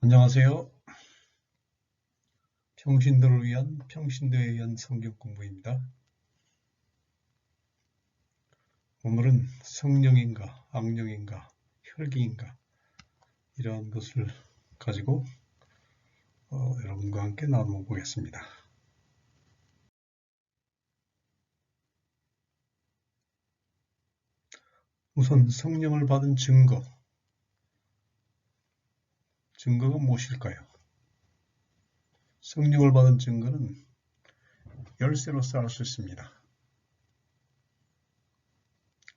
안녕하세요. 평신도를 위한 평신도에 의한 성경 공부입니다. 오늘은 성령인가 악령인가 혈기인가 이러한 것을 가지고 여러분과 함께 나누어 보겠습니다. 우선 성령을 받은 증거가 무엇일까요? 성령을 받은 증거는 열쇠로 쌓을 수 있습니다.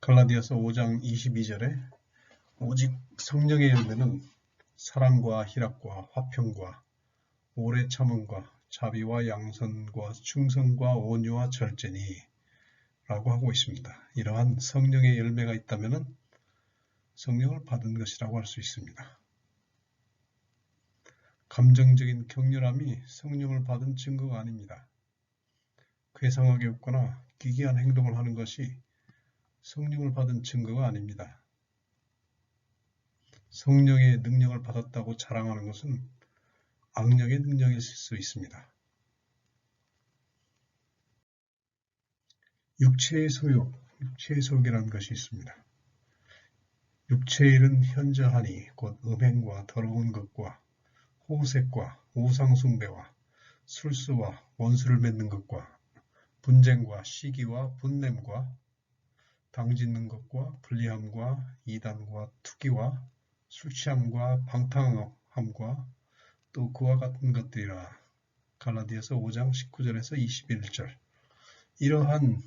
갈라디아서 5장 22절에 오직 성령의 열매는 사랑과 희락과 화평과 오래 참음과 자비와 양선과 충성과 온유와 절제니 라고 하고 있습니다. 이러한 성령의 열매가 있다면 성령을 받은 것이라고 할 수 있습니다. 감정적인 격렬함이 성령을 받은 증거가 아닙니다. 괴상하게 웃거나 기괴한 행동을 하는 것이 성령을 받은 증거가 아닙니다. 성령의 능력을 받았다고 자랑하는 것은 악령의 능력일 수 있습니다. 육체의 소욕이라는 것이 있습니다. 육체의 일은 현저하니 곧 음행과 더러운 것과 호색과 우상숭배와 술수와 원수를 맺는 것과 분쟁과 시기와 분냄과 당짓는 것과 불리함과 이단과 투기와 술취함과 방탕함과 또 그와 같은 것들이라. 갈라디아서 5장 19절에서 21절. 이러한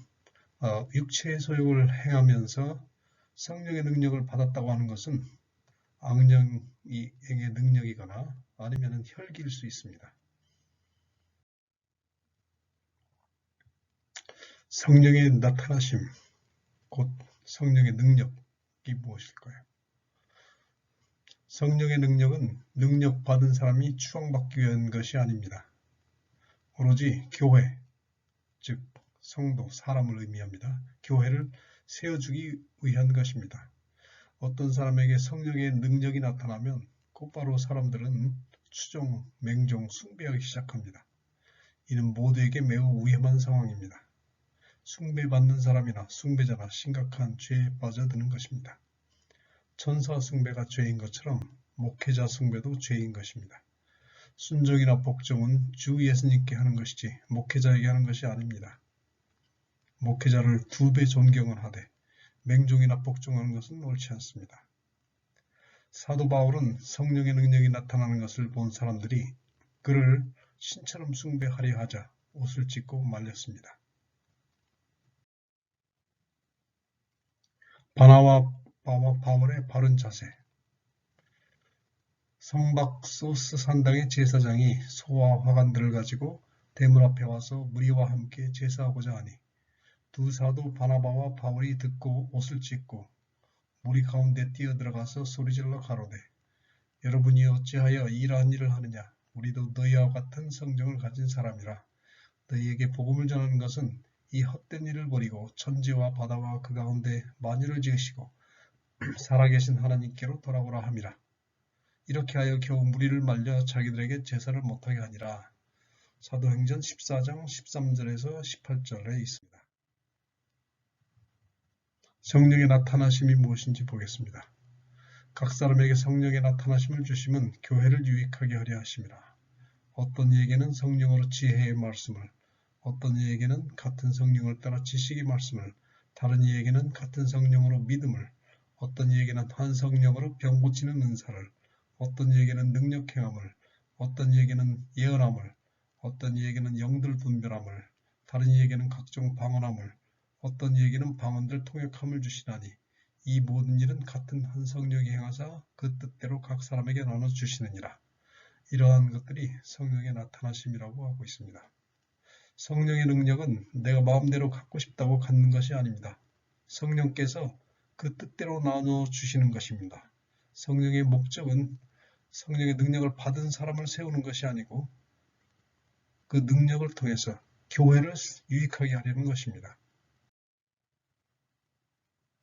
육체의 소욕을 행하면서 성령의 능력을 받았다고 하는 것은 악령에게 능력이거나 아니면 혈기일 수 있습니다. 성령의 나타나심, 곧 성령의 능력이 무엇일까요? 성령의 능력은 능력받은 사람이 추앙받기 위한 것이 아닙니다. 오로지 교회, 즉 성도, 사람을 의미합니다. 교회를 세워주기 위한 것입니다. 어떤 사람에게 성령의 능력이 나타나면 곧바로 사람들은 추종, 맹종, 숭배하기 시작합니다. 이는 모두에게 매우 위험한 상황입니다. 숭배받는 사람이나 숭배자나 심각한 죄에 빠져드는 것입니다. 천사 숭배가 죄인 것처럼 목회자 숭배도 죄인 것입니다. 순종이나 복종은 주 예수님께 하는 것이지 목회자에게 하는 것이 아닙니다. 목회자를 2배 존경을 하되 맹종이나 복종하는 것은 옳지 않습니다. 사도 바울은 성령의 능력이 나타나는 것을 본 사람들이 그를 신처럼 숭배하려 하자 옷을 찢고 말렸습니다. 바나바와 바울의 바른 자세. 성박소스 산당의 제사장이 소와 화관들을 가지고 대문 앞에 와서 무리와 함께 제사하고자 하니 두 사도 바나바와 바울이 듣고 옷을 찢고 무리 가운데 뛰어들어가서 소리질러 가로되 여러분이 어찌하여 이러한 일을 하느냐. 우리도 너희와 같은 성정을 가진 사람이라. 너희에게 복음을 전하는 것은 이 헛된 일을 버리고 천지와 바다와 그 가운데 만유를 지으시고 살아계신 하나님께로 돌아오라 함이라. 이렇게 하여 겨우 무리를 말려 자기들에게 제사를 못하게 하니라. 사도행전 14장 13절에서 18절에 있습니다. 성령의 나타나심이 무엇인지 보겠습니다. 각 사람에게 성령의 나타나심을 주심은 교회를 유익하게 하려 하심이라. 어떤 이에게는 성령으로 지혜의 말씀을, 어떤 이에게는 같은 성령을 따라 지식의 말씀을, 다른 이에게는 같은 성령으로 믿음을, 어떤 이에게는 한 성령으로 병 고치는 은사를, 어떤 이에게는 능력 행함을, 어떤 이에게는 예언함을, 어떤 이에게는 영들 분별함을, 다른 이에게는 각종 방언함을, 어떤 이에게는 방언들 통역함을 주시나니 이 모든 일은 같은 한 성령이 행하사 그 뜻대로 각 사람에게 나눠 주시느니라. 이러한 것들이 성령의 나타나심이라고 하고 있습니다. 성령의 능력은 내가 마음대로 갖고 싶다고 갖는 것이 아닙니다. 성령께서 그 뜻대로 나눠 주시는 것입니다. 성령의 목적은 성령의 능력을 받은 사람을 세우는 것이 아니고 그 능력을 통해서 교회를 유익하게 하려는 것입니다.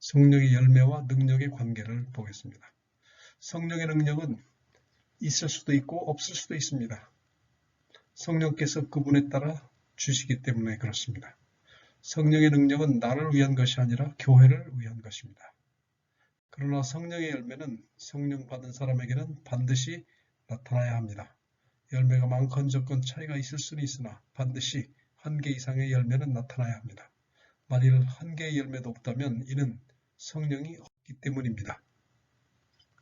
성령의 열매와 능력의 관계를 보겠습니다. 성령의 능력은 있을 수도 있고 없을 수도 있습니다. 성령께서 그분에 따라 주시기 때문에 그렇습니다. 성령의 능력은 나를 위한 것이 아니라 교회를 위한 것입니다. 그러나 성령의 열매는 성령 받은 사람에게는 반드시 나타나야 합니다. 열매가 많건 적건 차이가 있을 수는 있으나 반드시 1개 이상의 열매는 나타나야 합니다. 만일 1개의 열매도 없다면 이는 성령이 없기 때문입니다.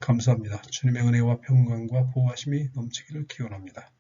감사합니다. 주님의 은혜와 평강과 보호하심이 넘치기를 기원합니다.